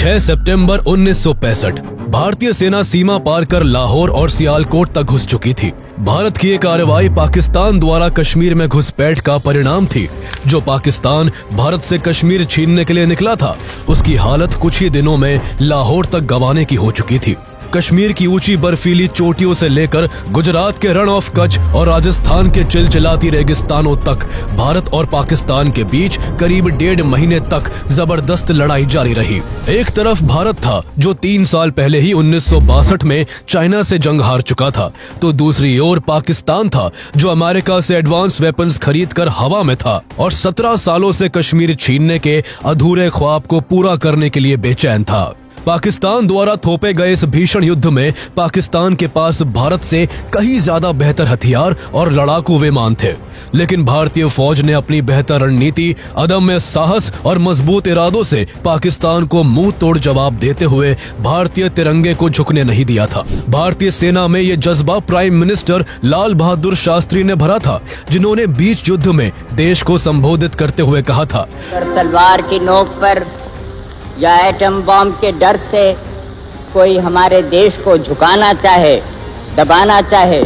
6 सितंबर 1965 भारतीय सेना सीमा पार कर लाहौर और सियालकोट तक घुस चुकी थी। भारत की ये कार्रवाई पाकिस्तान द्वारा कश्मीर में घुसपैठ का परिणाम थी। जो पाकिस्तान भारत से कश्मीर छीनने के लिए निकला था, उसकी हालत कुछ ही दिनों में लाहौर तक गंवाने की हो चुकी थी। कश्मीर की ऊंची बर्फीली चोटियों से लेकर गुजरात के रण ऑफ कच्छ और राजस्थान के चिलचिलाती रेगिस्तानों तक भारत और पाकिस्तान के बीच करीब 1.5 महीने तक जबरदस्त लड़ाई जारी रही। एक तरफ भारत था जो 3 साल पहले ही 1962 में चाइना से जंग हार चुका था, तो दूसरी ओर पाकिस्तान था जो अमेरिका से एडवांस वेपन्स खरीद कर हवा में था और 17 सालों से कश्मीर छीनने के अधूरे ख्वाब को पूरा करने के लिए बेचैन था। पाकिस्तान द्वारा थोपे गए इस भीषण युद्ध में पाकिस्तान के पास भारत से कहीं ज्यादा बेहतर हथियार और लड़ाकू विमान थे, लेकिन भारतीय फौज ने अपनी बेहतर रणनीति, अदम्य साहस और मजबूत इरादों से पाकिस्तान को मुंह तोड़ जवाब देते हुए भारतीय तिरंगे को झुकने नहीं दिया था। भारतीय सेना में ये जज्बा प्राइम मिनिस्टर लाल बहादुर शास्त्री ने भरा था, जिन्होंने बीच युद्ध में देश को संबोधित करते हुए कहा था, तलवार की नोक पर या एटम बम के डर से कोई हमारे देश को झुकाना चाहे, दबाना चाहे,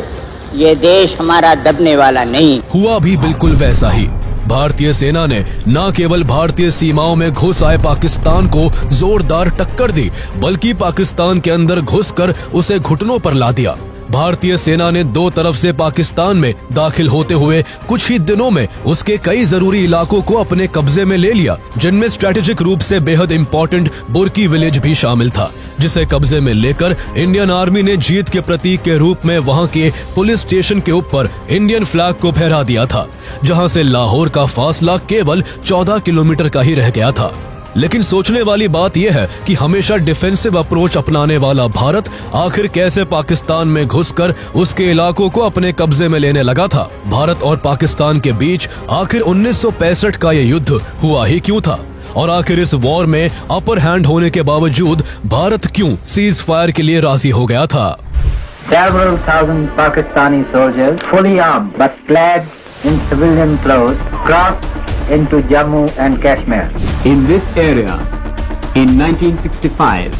ये देश हमारा दबने वाला नहीं। हुआ भी बिल्कुल वैसा ही। भारतीय सेना ने न केवल भारतीय सीमाओं में घुस आए पाकिस्तान को जोरदार टक्कर दी, बल्कि पाकिस्तान के अंदर घुसकर उसे घुटनों पर ला दिया। भारतीय सेना ने 2 तरफ से पाकिस्तान में दाखिल होते हुए कुछ ही दिनों में उसके कई जरूरी इलाकों को अपने कब्जे में ले लिया, जिनमें स्ट्रेटेजिक रूप से बेहद इंपॉर्टेंट बुर्की विलेज भी शामिल था, जिसे कब्जे में लेकर इंडियन आर्मी ने जीत के प्रतीक के रूप में वहां के पुलिस स्टेशन के ऊपर इंडियन फ्लैग को फहरा दिया था, जहां से लाहौर का फासला केवल 14 किलोमीटर का ही रह गया था। लेकिन सोचने वाली बात यह है कि हमेशा डिफेंसिव अप्रोच अपनाने वाला भारत आखिर कैसे पाकिस्तान में घुसकर उसके इलाकों को अपने कब्जे में लेने लगा था। भारत और पाकिस्तान के बीच आखिर 1965 का ये युद्ध हुआ ही क्यों था, और आखिर इस वॉर में अपर हैंड होने के बावजूद भारत क्यों सीज फायर के लिए राजी हो गया था। Several thousand Pakistani soldiers, fully armed but clad in civilian clothes, crossed into Jammu and Kashmir. In this area, in 1965.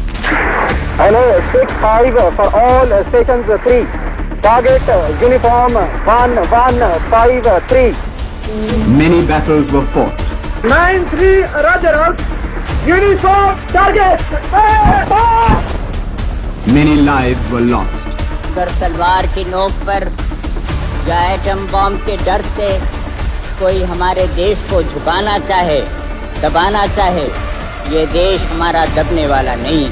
Hello, 6-5 for all stations 3. Target uniform 1-1-5-3. Many battles were fought. 9-3 Roger out. Uniform target. Many lives were lost. अगर तलवार की नोक पर या atom bomb के डर से कोई हमारे देश को झुकाना चाहे, दबाना चाहे, ये देश हमारा दबने वाला नहीं।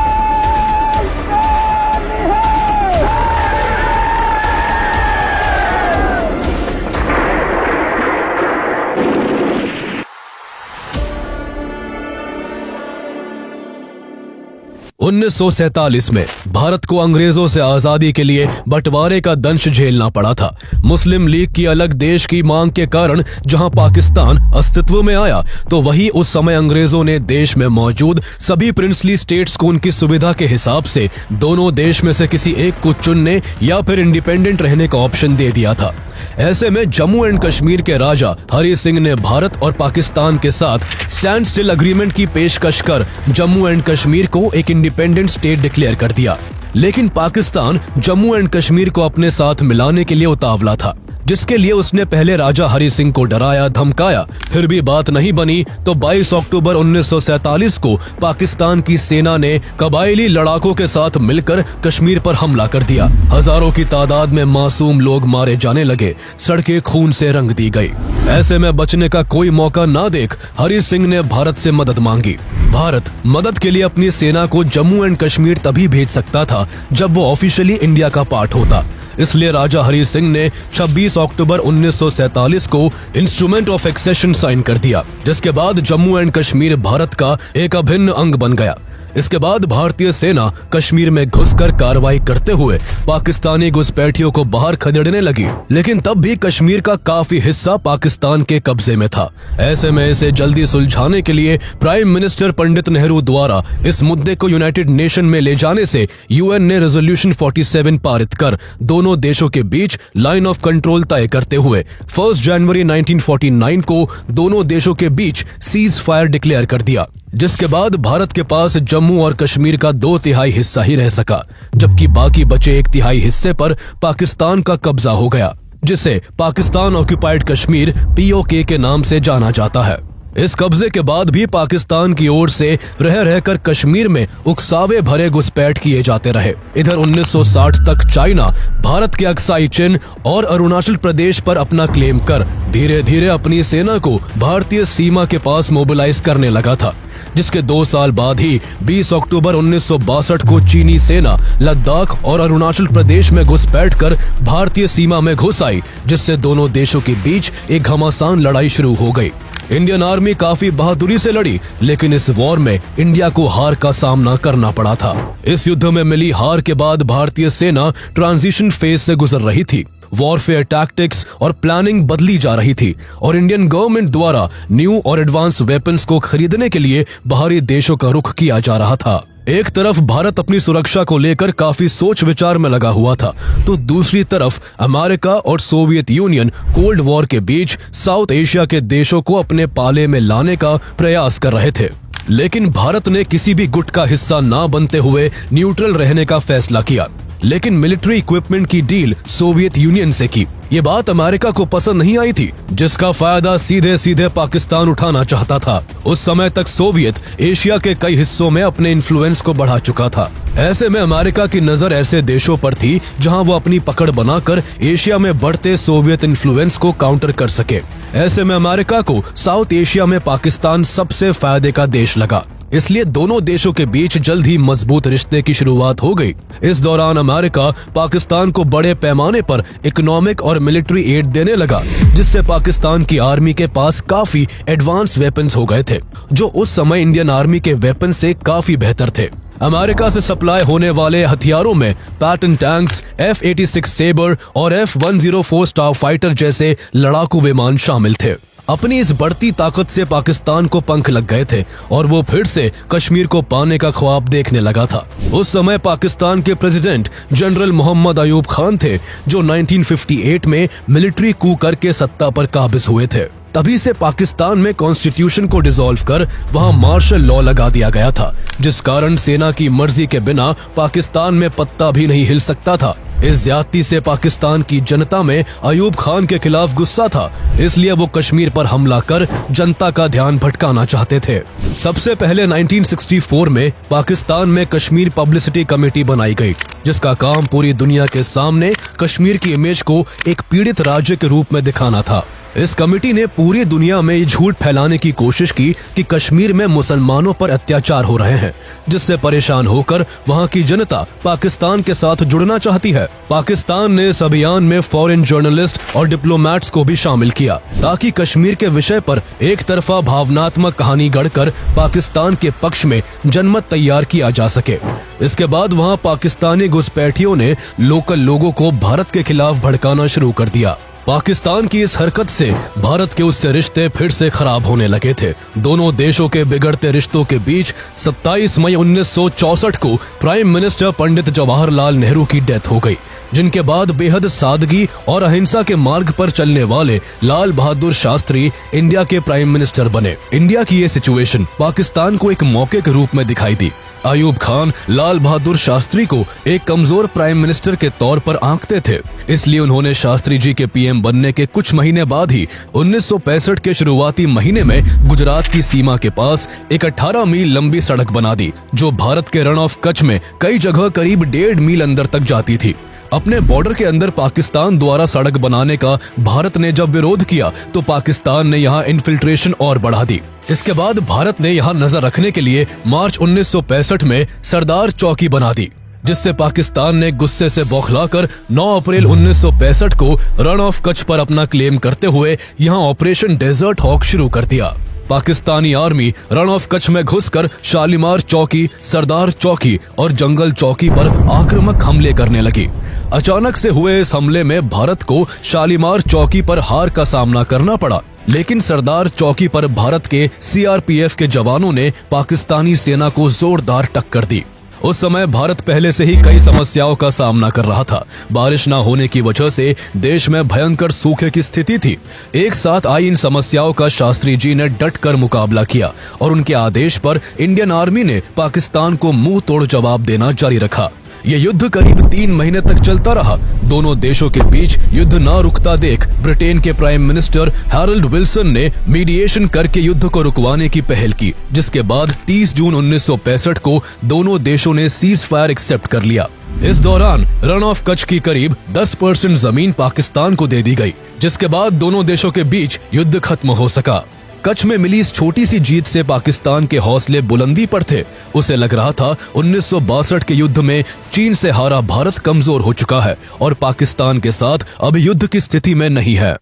1947 में भारत को अंग्रेजों से आजादी के लिए बंटवारे का दंश झेलना पड़ा था। मुस्लिम लीग की अलग देश की मांग के कारण जहां पाकिस्तान अस्तित्व में आया, तो वही उस समय अंग्रेजों ने देश में मौजूद सभी प्रिंसली स्टेट्स को उनकी सुविधा के हिसाब से दोनों देश में से किसी एक को चुनने या फिर इंडिपेंडेंट रहने का ऑप्शन दे दिया था। ऐसे में जम्मू एंड कश्मीर के राजा हरि सिंह ने भारत और पाकिस्तान के साथ स्टैंड स्टिल अग्रीमेंट की पेशकश कर जम्मू एंड कश्मीर को एक इंडिपेंडेंट स्टेट डिक्लेयर कर दिया। लेकिन पाकिस्तान जम्मू एंड कश्मीर को अपने साथ मिलाने के लिए उतावला था, जिसके लिए उसने पहले राजा हरि सिंह को डराया धमकाया। फिर भी बात नहीं बनी तो 22 अक्टूबर 1947 को पाकिस्तान की सेना ने कबायली लड़ाकों के साथ मिलकर कश्मीर पर हमला कर दिया। हजारों की तादाद में मासूम लोग मारे जाने लगे, सड़कें खून से रंग दी गई। ऐसे में बचने का कोई मौका ना देख हरि सिंह ने भारत से मदद मांगी। भारत मदद के लिए अपनी सेना को जम्मू एंड कश्मीर तभी भेज सकता था जब वो ऑफिशियली इंडिया का पार्ट होता। इसलिए राजा हरि सिंह ने 26 अक्टूबर 1947 को इंस्ट्रूमेंट ऑफ एक्सेशन साइन कर दिया, जिसके बाद जम्मू एंड कश्मीर भारत का एक अभिन्न अंग बन गया। इसके बाद भारतीय सेना कश्मीर में घुसकर कार्रवाई करते हुए पाकिस्तानी घुसपैठियों को बाहर खदेड़ने लगी, लेकिन तब भी कश्मीर का काफी हिस्सा पाकिस्तान के कब्जे में था। ऐसे में इसे जल्दी सुलझाने के लिए प्राइम मिनिस्टर पंडित नेहरू द्वारा इस मुद्दे को यूनाइटेड नेशन में ले जाने से यूएन ने रेजोल्यूशन 47 पारित कर दोनों देशों के बीच लाइन ऑफ कंट्रोल तय करते हुए 1 जनवरी 1949 को दोनों देशों के बीच सीज फायर डिक्लेयर कर दिया। जिसके बाद भारत के पास जम्मू और कश्मीर का 2/3 हिस्सा ही रह सका, जबकि बाकी बचे 1/3 हिस्से पर पाकिस्तान का कब्जा हो गया, जिसे पाकिस्तान ऑक्युपाइड कश्मीर POK के नाम से जाना जाता है। इस कब्जे के बाद भी पाकिस्तान की ओर से रह रहकर कश्मीर में उकसावे भरे घुसपैठ किए जाते रहे। इधर 1960 तक चाइना भारत के अक्साई चिन और अरुणाचल प्रदेश पर अपना क्लेम कर धीरे धीरे अपनी सेना को भारतीय सीमा के पास मोबिलाइज करने लगा था, जिसके 2 साल बाद ही 20 अक्टूबर 1962 को चीनी सेना लद्दाख और अरुणाचल प्रदेश में घुसपैठ कर भारतीय सीमा में घुस आई, जिससे दोनों देशों के बीच एक घमासान लड़ाई शुरू हो गई। इंडियन आर्मी काफी बहादुरी से लड़ी, लेकिन इस वॉर में इंडिया को हार का सामना करना पड़ा था। इस युद्ध में मिली हार के बाद भारतीय सेना ट्रांजिशन फेज से गुजर रही थी। वॉरफेयर टैक्टिक्स और प्लानिंग बदली जा रही थी और इंडियन गवर्नमेंट द्वारा न्यू और एडवांस वेपन्स को खरीदने के लिए बाहरी देशों का रुख किया जा रहा था। एक तरफ भारत अपनी सुरक्षा को लेकर काफी सोच विचार में लगा हुआ था, तो दूसरी तरफ अमेरिका और सोवियत यूनियन कोल्ड वॉर के बीच साउथ एशिया के देशों को अपने पाले में लाने का प्रयास कर रहे थे। लेकिन भारत ने किसी भी गुट का हिस्सा ना बनते हुए न्यूट्रल रहने का फैसला किया, लेकिन मिलिट्री इक्विपमेंट की डील सोवियत यूनियन से की। ये बात अमेरिका को पसंद नहीं आई थी, जिसका फायदा सीधे सीधे पाकिस्तान उठाना चाहता था। उस समय तक सोवियत एशिया के कई हिस्सों में अपने इन्फ्लुएंस को बढ़ा चुका था। ऐसे में अमेरिका की नजर ऐसे देशों पर थी जहां वो अपनी पकड़ बनाकर एशिया में बढ़ते सोवियत इन्फ्लुएंस को काउंटर कर सके। ऐसे में अमेरिका को साउथ एशिया में पाकिस्तान सबसे फायदे का देश लगा, इसलिए दोनों देशों के बीच जल्द ही मजबूत रिश्ते की शुरुआत हो गई। इस दौरान अमेरिका पाकिस्तान को बड़े पैमाने पर इकोनॉमिक और मिलिट्री एड देने लगा, जिससे पाकिस्तान की आर्मी के पास काफी एडवांस वेपन्स हो गए थे, जो उस समय इंडियन आर्मी के वेपन से काफी बेहतर थे। अमेरिका से सप्लाई होने वाले हथियारों में पैटर्न टैंक्स, F-86 सेबर और F-104 स्टार फाइटर जैसे लड़ाकू विमान शामिल थे। अपनी इस बढ़ती ताकत से पाकिस्तान को पंख लग गए थे और वो फिर से कश्मीर को पाने का ख्वाब देखने लगा था। उस समय पाकिस्तान के प्रेसिडेंट जनरल मोहम्मद अयूब खान थे, जो 1958 में मिलिट्री कू करके सत्ता पर काबिज हुए थे। तभी से पाकिस्तान में कॉन्स्टिट्यूशन को डिसॉल्व कर वहां मार्शल लॉ लगा दिया गया था, जिस कारण सेना की मर्जी के बिना पाकिस्तान में पत्ता भी नहीं हिल सकता था। इस ज्यादती से पाकिस्तान की जनता में अयूब खान के खिलाफ गुस्सा था, इसलिए वो कश्मीर पर हमला कर जनता का ध्यान भटकाना चाहते थे। सबसे पहले 1964 में पाकिस्तान में कश्मीर पब्लिसिटी कमेटी बनाई गई, जिसका काम पूरी दुनिया के सामने कश्मीर की इमेज को एक पीड़ित राज्य के रूप में दिखाना था। इस कमेटी ने पूरी दुनिया में ये झूठ फैलाने की कोशिश की कि कश्मीर में मुसलमानों पर अत्याचार हो रहे हैं, जिससे परेशान होकर वहां की जनता पाकिस्तान के साथ जुड़ना चाहती है। पाकिस्तान ने इस अभियान में फॉरेन जर्नलिस्ट और डिप्लोमेट्स को भी शामिल किया, ताकि कश्मीर के विषय पर एक तरफा भावनात्मक कहानी गढ़कर पाकिस्तान के पक्ष में जनमत तैयार किया जा सके। इसके बाद वहां पाकिस्तानी घुसपैठियों ने लोकल लोगों को भारत के खिलाफ भड़काना शुरू कर दिया। पाकिस्तान की इस हरकत से भारत के उससे रिश्ते फिर से खराब होने लगे थे। दोनों देशों के बिगड़ते रिश्तों के बीच 27 मई 1964 को प्राइम मिनिस्टर पंडित जवाहरलाल नेहरू की डेथ हो गई, जिनके बाद बेहद सादगी और अहिंसा के मार्ग पर चलने वाले लाल बहादुर शास्त्री इंडिया के प्राइम मिनिस्टर बने। इंडिया की ये सिचुएशन पाकिस्तान को एक मौके के रूप में दिखाई दी। अयूब खान लाल बहादुर शास्त्री को एक कमजोर प्राइम मिनिस्टर के तौर पर आंकते थे, इसलिए उन्होंने शास्त्री जी के पीएम बनने के कुछ महीने बाद ही 1965 के शुरुआती महीने में गुजरात की सीमा के पास एक 18 मील लंबी सड़क बना दी, जो भारत के रण ऑफ कच्छ में कई जगह करीब 1.5 मील अंदर तक जाती थी। अपने बॉर्डर के अंदर पाकिस्तान द्वारा सड़क बनाने का भारत ने जब विरोध किया, तो पाकिस्तान ने यहाँ इन्फिल्ट्रेशन और बढ़ा दी। इसके बाद भारत ने यहाँ नजर रखने के लिए मार्च 1965 में सरदार चौकी बना दी, जिससे पाकिस्तान ने गुस्से से बौखलाकर 9 अप्रैल 1965 को रण ऑफ कच्छ पर अपना क्लेम करते हुए यहाँ ऑपरेशन डेजर्ट हॉक शुरू कर दिया। Pakistani army Rann of Kutch में घुसकर शालीमार चौकी, सरदार चौकी और जंगल चौकी पर आक्रामक हमले करने लगी। अचानक से हुए इस हमले में भारत को शालीमार चौकी पर हार का सामना करना पड़ा, लेकिन सरदार चौकी पर भारत के CRPF के जवानों ने पाकिस्तानी सेना को जोरदार टक्कर दी उस समय भारत पहले से ही कई समस्याओं का सामना कर रहा था। बारिश न होने की वजह से देश में भयंकर सूखे की स्थिति थी। एक साथ आई इन समस्याओं का शास्त्री जी ने डट कर मुकाबला किया और उनके आदेश पर इंडियन आर्मी ने पाकिस्तान को मुंह तोड़ जवाब देना जारी रखा। ये युद्ध करीब 3 महीने तक चलता रहा। दोनों देशों के बीच युद्ध न रुकता देख ब्रिटेन के प्राइम मिनिस्टर हैरोल्ड विल्सन ने मीडिएशन करके युद्ध को रुकवाने की पहल की, जिसके बाद 30 जून 1965 को दोनों देशों ने सीज फायर एक्सेप्ट कर लिया। इस दौरान रन ऑफ कच्छ की करीब 10% जमीन पाकिस्तान को दे दी गई, जिसके बाद दोनों देशों के बीच युद्ध खत्म हो सका। कच्छ में मिली इस छोटी सी जीत से पाकिस्तान के हौसले बुलंदी पर थे। उसे लग रहा था 1962 के युद्ध में चीन से हारा भारत कमजोर हो चुका है और पाकिस्तान के साथ अब युद्ध की स्थिति में नहीं है।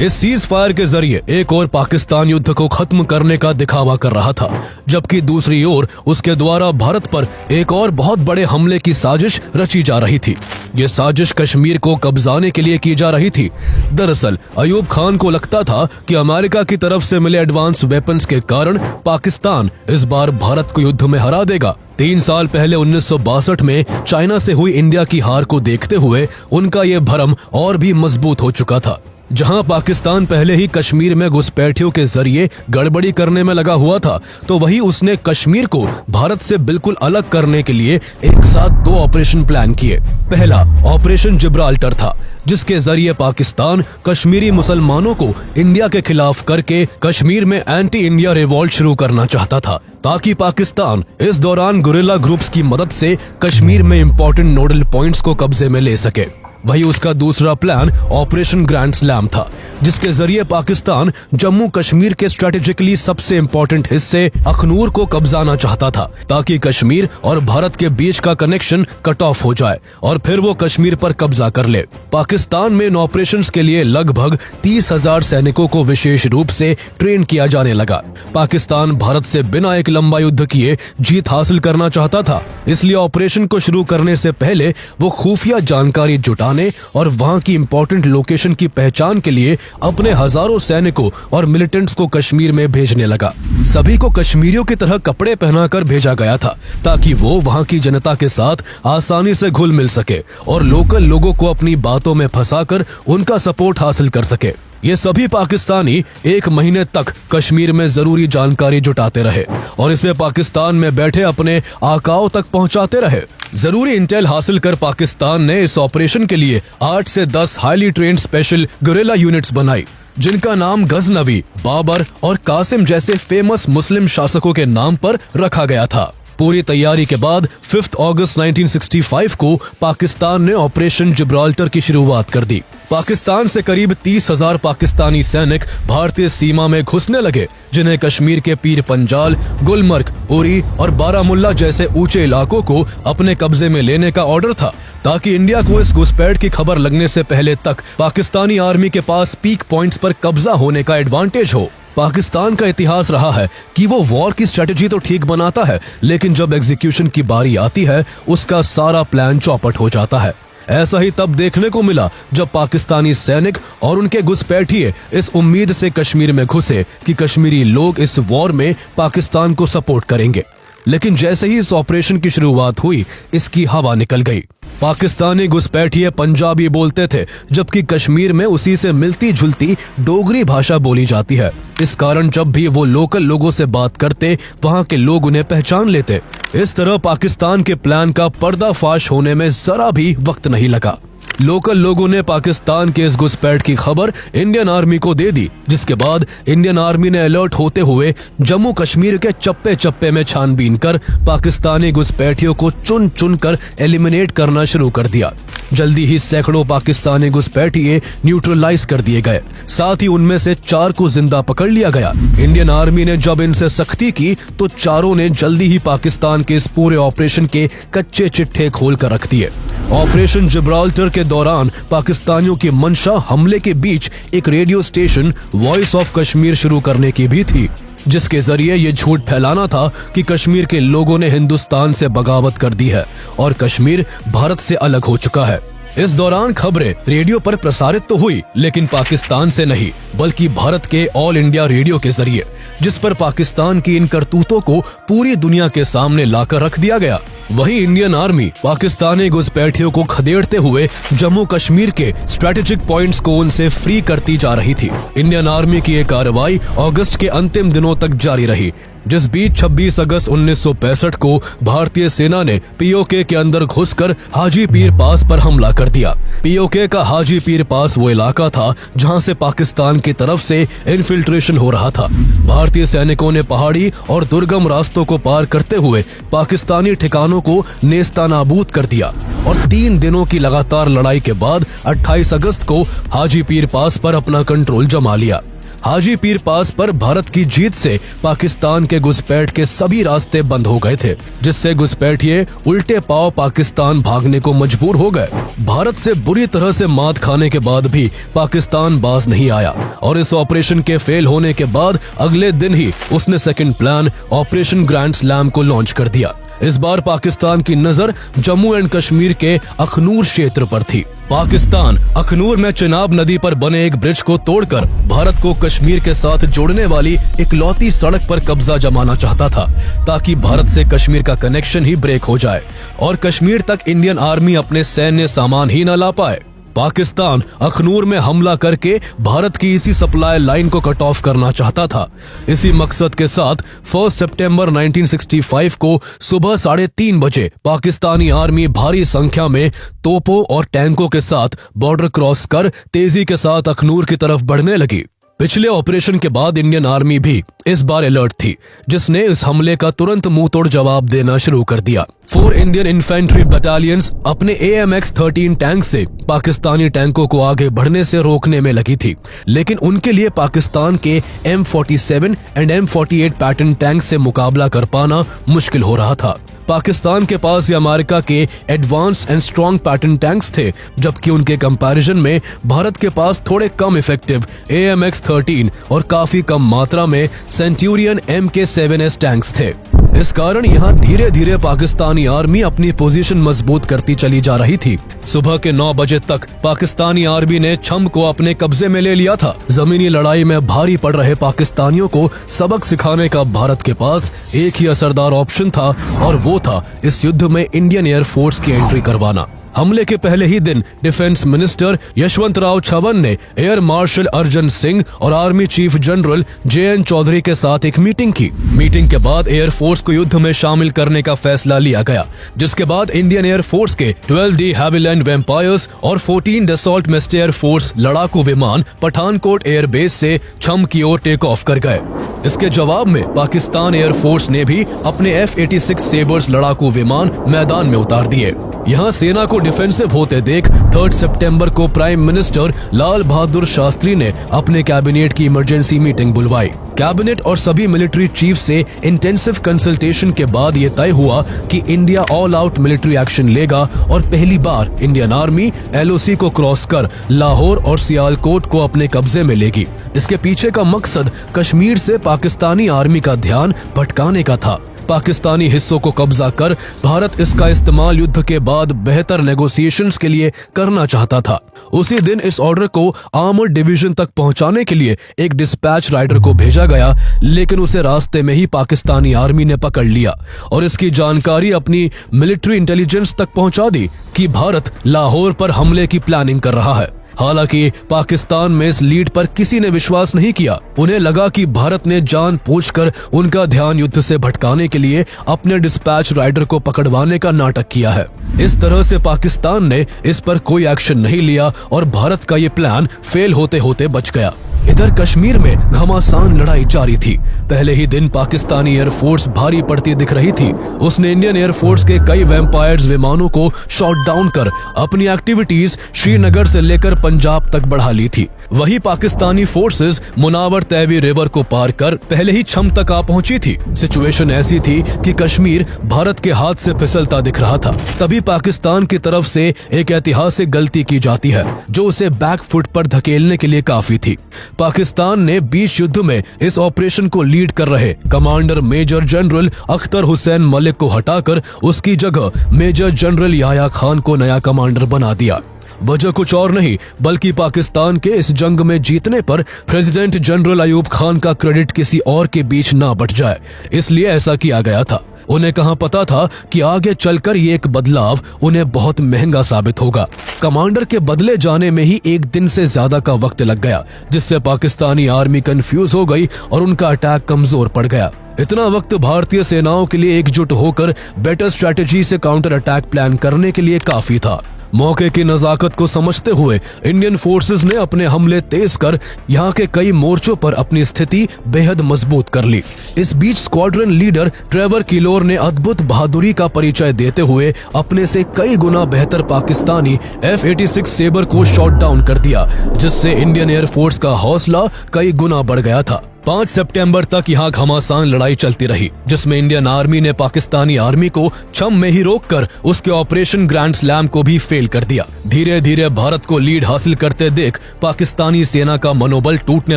इस सीज फायर के जरिए एक और पाकिस्तान युद्ध को खत्म करने का दिखावा कर रहा था, जबकि दूसरी ओर उसके द्वारा भारत पर एक और बहुत बड़े हमले की साजिश रची जा रही थी। ये साजिश कश्मीर को कब्जाने के लिए की जा रही थी। दरअसल अयूब खान को लगता था कि अमेरिका की तरफ से मिले एडवांस वेपन्स के कारण पाकिस्तान इस बार भारत को युद्ध में हरा देगा। 3 साल पहले 1962 में चाइना से हुई इंडिया की हार को देखते हुए उनका ये भरम और भी मजबूत हो चुका था। जहां पाकिस्तान पहले ही कश्मीर में घुसपैठियों के जरिए गड़बड़ी करने में लगा हुआ था, तो वही उसने कश्मीर को भारत से बिल्कुल अलग करने के लिए एक साथ 2 ऑपरेशन प्लान किए। पहला ऑपरेशन जिब्राल्टर था, जिसके जरिए पाकिस्तान कश्मीरी मुसलमानों को इंडिया के खिलाफ करके कश्मीर में एंटी इंडिया रिवॉल्ट शुरू करना चाहता था, ताकि पाकिस्तान इस दौरान गुरिल्ला ग्रुप्स की मदद से कश्मीर में इंपॉर्टेंट नोडल पॉइंट्स को कब्जे में ले सके। वही उसका दूसरा प्लान ऑपरेशन ग्रैंड स्लैम था, जिसके जरिए पाकिस्तान जम्मू कश्मीर के स्ट्रेटेजिकली सबसे इंपॉर्टेंट हिस्से अखनूर को कब्जाना चाहता था, ताकि कश्मीर और भारत के बीच का कनेक्शन कट ऑफ हो जाए और फिर वो कश्मीर पर कब्जा कर ले। पाकिस्तान में इन ऑपरेशंस के लिए लगभग 30,000 सैनिकों को विशेष रूप से ट्रेन किया जाने लगा। पाकिस्तान भारत से बिना एक लंबा युद्ध किए जीत हासिल करना चाहता था, इसलिए ऑपरेशन को शुरू करने से पहले वो खुफिया जानकारी जुटाने और वहां की इंपॉर्टेंट लोकेशन की पहचान के लिए अपने हजारों सैनिकों और मिलिटेंट्स को कश्मीर में भेजने लगा। सभी को कश्मीरियों की तरह कपड़े पहनाकर भेजा गया था, ताकि वो वहां की जनता के साथ आसानी से घुल मिल सके और लोकल लोगों को अपनी बातों में फंसाकर उनका सपोर्ट हासिल कर सके। ये सभी पाकिस्तानी 1 महीने तक कश्मीर में जरूरी जानकारी जुटाते रहे और इसे पाकिस्तान में बैठे अपने आकाओं तक पहुंचाते रहे। जरूरी इंटेल हासिल कर पाकिस्तान ने इस ऑपरेशन के लिए 8 से 10 highly trained special guerrilla units बनाई, जिनका नाम गजनवी, बाबर और कासिम जैसे फेमस मुस्लिम शासकों के नाम पर रखा गया था। पूरी तैयारी के बाद 5 अगस्त 1965 को पाकिस्तान ने ऑपरेशन जिब्राल्टर की शुरुआत कर दी। पाकिस्तान से करीब 30,000 पाकिस्तानी सैनिक भारतीय सीमा में घुसने लगे, जिन्हें कश्मीर के पीर पंजाल, गुलमर्ग, उरी और बारामुल्ला जैसे ऊंचे इलाकों को अपने कब्जे में लेने का ऑर्डर था, ताकि इंडिया को इस घुसपैठ की खबर लगने से पहले तक पाकिस्तानी आर्मी के पास पीक पॉइंट्स पर कब्जा होने का एडवांटेज हो। पाकिस्तान का इतिहास रहा है कि वो वॉर की स्ट्रेटेजी तो ठीक बनाता है, लेकिन जब एग्जीक्यूशन की बारी आती है उसका सारा प्लान चौपट हो जाता है। ऐसा ही तब देखने को मिला जब पाकिस्तानी सैनिक और उनके घुसपैठिए इस उम्मीद से कश्मीर में घुसे कि कश्मीरी लोग इस वॉर में पाकिस्तान को सपोर्ट करेंगे, लेकिन जैसे ही इस ऑपरेशन की शुरुआत हुई इसकी हवा निकल गई। पाकिस्तानी घुसपैठिए पंजाबी बोलते थे, जबकि कश्मीर में उसी से मिलती जुलती डोगरी भाषा बोली जाती है। इस कारण जब भी वो लोकल लोगों से बात करते वहां के लोग उन्हें पहचान लेते। इस तरह पाकिस्तान के प्लान का पर्दाफाश होने में जरा भी वक्त नहीं लगा। लोकल लोगों ने पाकिस्तान के इस घुसपैठ की खबर इंडियन आर्मी को दे दी, जिसके बाद इंडियन आर्मी ने अलर्ट होते हुए जम्मू कश्मीर के चप्पे चप्पे में छानबीन कर पाकिस्तानी घुसपैठियों को चुन चुन कर एलिमिनेट करना शुरू कर दिया। जल्दी ही सैकड़ों पाकिस्तानी घुसपैठिए न्यूट्रलाइज कर दिए गए, साथ ही उनमें से 4 को जिंदा पकड़ लिया गया। इंडियन आर्मी ने जब इनसे सख्ती की तो चारों ने जल्दी ही पाकिस्तान के इस पूरे ऑपरेशन के कच्चे चिट्ठे खोल कर रख दिए। ऑपरेशन जिब्राल्टर के दौरान पाकिस्तानियों की मंशा हमले के बीच एक radio station voice of Kashmir शुरू करने की भी थी, जिसके जरिए ये झूठ फैलाना था कि कश्मीर के लोगों ने हिंदुस्तान से बगावत कर दी है और कश्मीर भारत से अलग हो चुका है। इस दौरान खबरें रेडियो पर प्रसारित तो हुई, लेकिन पाकिस्तान से नहीं बल्कि भारत के ऑल इंडिया रेडियो के जरिए, जिस पर पाकिस्तान की इन करतूतों को पूरी दुनिया के सामने लाकर रख दिया गया। वहीं इंडियन आर्मी पाकिस्तानी घुसपैठियों को खदेड़ते हुए जम्मू कश्मीर के स्ट्रेटेजिक पॉइंट्स को उनसे फ्री करती जा रही थी। इंडियन आर्मी की ये कार्रवाई अगस्त के अंतिम दिनों तक जारी रही, जिस बीच 26 अगस्त 1965 को भारतीय सेना ने पीओके के अंदर घुसकर हाजी पीर पास पर हमला कर दिया। पीओके का हाजी पीर पास वो इलाका था जहां से पाकिस्तान की तरफ से इन्फिल्ट्रेशन हो रहा था। भारतीय सैनिकों ने पहाड़ी और दुर्गम रास्तों को पार करते हुए पाकिस्तानी ठिकानों को नेस्तानाबूद कर दिया और 3 दिनों की लगातार लड़ाई के बाद 28 अगस्त को हाजी पीर पास पर अपना कंट्रोल जमा लिया। हाजी पीर पास पर भारत की जीत से पाकिस्तान के घुसपैठ के सभी रास्ते बंद हो गए थे, जिससे घुसपैठिए उल्टे पांव पाकिस्तान भागने को मजबूर हो गए। भारत से बुरी तरह से मात खाने के बाद भी पाकिस्तान बाज नहीं आया और इस ऑपरेशन के फेल होने के बाद अगले दिन ही उसने second plan operation grand slam को लॉन्च कर दिया। इस बार पाकिस्तान की नजर जम्मू एंड कश्मीर के अखनूर क्षेत्र पर थी। पाकिस्तान अखनूर में चिनाब नदी पर बने एक ब्रिज को तोड़कर भारत को कश्मीर के साथ जोड़ने वाली इकलौती सड़क पर कब्जा जमाना चाहता था, ताकि भारत से कश्मीर का कनेक्शन ही ब्रेक हो जाए और कश्मीर तक इंडियन आर्मी अपने सैन्य सामान ही न ला पाए। पाकिस्तान अखनूर में हमला करके भारत की इसी सप्लाई लाइन को कट ऑफ करना चाहता था। इसी मकसद के साथ 1 सितंबर 1965 को सुबह 3:30 बजे पाकिस्तानी आर्मी भारी संख्या में तोपों और टैंकों के साथ बॉर्डर क्रॉस कर तेजी के साथ अखनूर की तरफ बढ़ने लगी। पिछले ऑपरेशन के बाद इंडियन आर्मी भी इस बार अलर्ट थी, जिसने इस हमले का तुरंत मुंह तोड़ जवाब देना शुरू कर दिया। 4 इंडियन इन्फेंट्री बटालियंस अपने AMX-13 टैंक से पाकिस्तानी टैंकों को आगे बढ़ने से रोकने में लगी थी, लेकिन उनके लिए पाकिस्तान के M47 and M48 Patton tank से मुकाबला कर पाना मुश्किल हो रहा था। पाकिस्तान के पास ये अमेरिका के advance and strong pattern tanks थे, जबकि उनके कंपैरिजन में भारत के पास थोड़े कम इफेक्टिव AMX-13 और काफी कम मात्रा में सेंचुरियन MK7S टैंक्स थे। इस कारण यहाँ धीरे धीरे पाकिस्तानी आर्मी अपनी पोजीशन मजबूत करती चली जा रही थी। सुबह के 9 बजे तक पाकिस्तानी आर्मी ने छम को अपने कब्जे में ले लिया था। जमीनी लड़ाई में भारी पड़ रहे पाकिस्तानियों को सबक सिखाने का भारत के पास एक ही असरदार ऑप्शन था, और वो था इस युद्ध में इंडियन एयरफोर्स की एंट्री करवाना। हमले के पहले ही दिन डिफेंस मिनिस्टर यशवंत राव चव्हाण ने एयर मार्शल अर्जन सिंह और army chief general JN Chaudhuri के साथ एक मीटिंग की। मीटिंग के बाद एयरफोर्स को युद्ध में शामिल करने का फैसला लिया गया, जिसके बाद इंडियन एयरफोर्स के 12D हैविलैंड वेम्पायर्स और 14 डसॉल्ट मिस्टर फोर्स लड़ाकू विमान पठानकोट एयरबेस से छम की ओर टेक ऑफ कर गए। इसके जवाब में पाकिस्तान एयरफोर्स ने भी अपने F-86 सेबर्स लड़ाकू विमान मैदान में उतार दिए। यहाँ सेना को डिफेंसिव होते देख 3 सितंबर को प्राइम मिनिस्टर लाल बहादुर शास्त्री ने अपने कैबिनेट की इमरजेंसी मीटिंग बुलवाई। कैबिनेट और सभी मिलिट्री चीफ से इंटेंसिव कंसल्टेशन के बाद ये तय हुआ कि India all out military action लेगा और पहली बार इंडियन आर्मी LOC को क्रॉस कर लाहौर और सियालकोट को अपने कब्जे में लेगी। इसके पीछे का मकसद कश्मीर से पाकिस्तानी आर्मी का ध्यान भटकाने का था। पाकिस्तानी हिस्सों को कब्जा कर भारत इसका इस्तेमाल युद्ध के बाद बेहतर नेगोशिएशंस के लिए करना चाहता था। उसी दिन इस ऑर्डर को आर्मर्ड डिवीजन तक पहुंचाने के लिए एक डिस्पैच राइडर को भेजा गया, लेकिन उसे रास्ते में ही पाकिस्तानी आर्मी ने पकड़ लिया और इसकी जानकारी अपनी मिलिट्री इंटेलिजेंस तक पहुंचा दी कि भारत लाहौर पर हमले की प्लानिंग कर रहा है। हालांकि पाकिस्तान में इस लीड पर किसी ने विश्वास नहीं किया। उन्हें लगा कि भारत ने जानबूझकर उनका ध्यान युद्ध से भटकाने के लिए अपने डिस्पैच राइडर को पकड़वाने का नाटक किया है। इस तरह से पाकिस्तान ने इस पर कोई एक्शन नहीं लिया और भारत का ये प्लान फेल होते होते बच गया। इधर कश्मीर में घमासान लड़ाई जारी थी। पहले ही दिन पाकिस्तानी एयरफोर्स भारी पड़ती दिख रही थी। उसने इंडियन एयरफोर्स के कई वैम्पायर्स विमानों को शॉट डाउन कर अपनी एक्टिविटीज श्रीनगर से लेकर पंजाब तक बढ़ा ली थी। वही पाकिस्तानी फोर्सेस मुनावर तैवी रिवर को पार कर पहले ही छम तक आ पहुंची थी। सिचुएशन ऐसी थी कि कश्मीर भारत के हाथ से फिसलता दिख रहा था। तभी पाकिस्तान की तरफ से एक ऐतिहासिक गलती की जाती है, जो उसे बैक फुट पर धकेलने के लिए काफी थी। पाकिस्तान ने बीच युद्ध में इस ऑपरेशन को लीड कर रहे commander major general Akhtar Hussain Malik को हटाकर उसकी जगह मेजर जनरल याह्या खान को नया कमांडर बना दिया। वजह कुछ और नहीं बल्कि पाकिस्तान के इस जंग में जीतने पर प्रेसिडेंट जनरल अयूब खान का क्रेडिट किसी और के बीच ना बट जाए, इसलिए ऐसा किया गया था। उन्हें कहां पता था कि आगे चलकर ये एक बदलाव उन्हें बहुत महंगा साबित होगा। कमांडर के बदले जाने में ही एक दिन से ज्यादा का वक्त लग गया, जिससे पाकिस्तानी आर्मी कंफ्यूज हो गई और उनका अटैक कमजोर पड़ गया। इतना वक्त भारतीय सेनाओं के लिए एकजुट होकर बेटर स्ट्रैटेजी से काउंटर अटैक प्लान करने के लिए काफी था। मौके की नजाकत को समझते हुए इंडियन फोर्सेस ने अपने हमले तेज कर यहाँ के कई मोर्चों पर अपनी स्थिति बेहद मजबूत कर ली। इस बीच स्क्वाड्रन लीडर ट्रेवर किलोर ने अद्भुत बहादुरी का परिचय देते हुए अपने से कई गुना बेहतर पाकिस्तानी F-86 सेबर को शॉट डाउन कर दिया, जिससे इंडियन एयरफोर्स का हौसला कई गुना बढ़ गया था। 5 सितंबर तक यहाँ घमासान लड़ाई चलती रही, जिसमें इंडियन आर्मी ने पाकिस्तानी आर्मी को छम में ही रोककर उसके ऑपरेशन ग्रैंड स्लैम को भी फेल कर दिया। धीरे धीरे भारत को लीड हासिल करते देख पाकिस्तानी सेना का मनोबल टूटने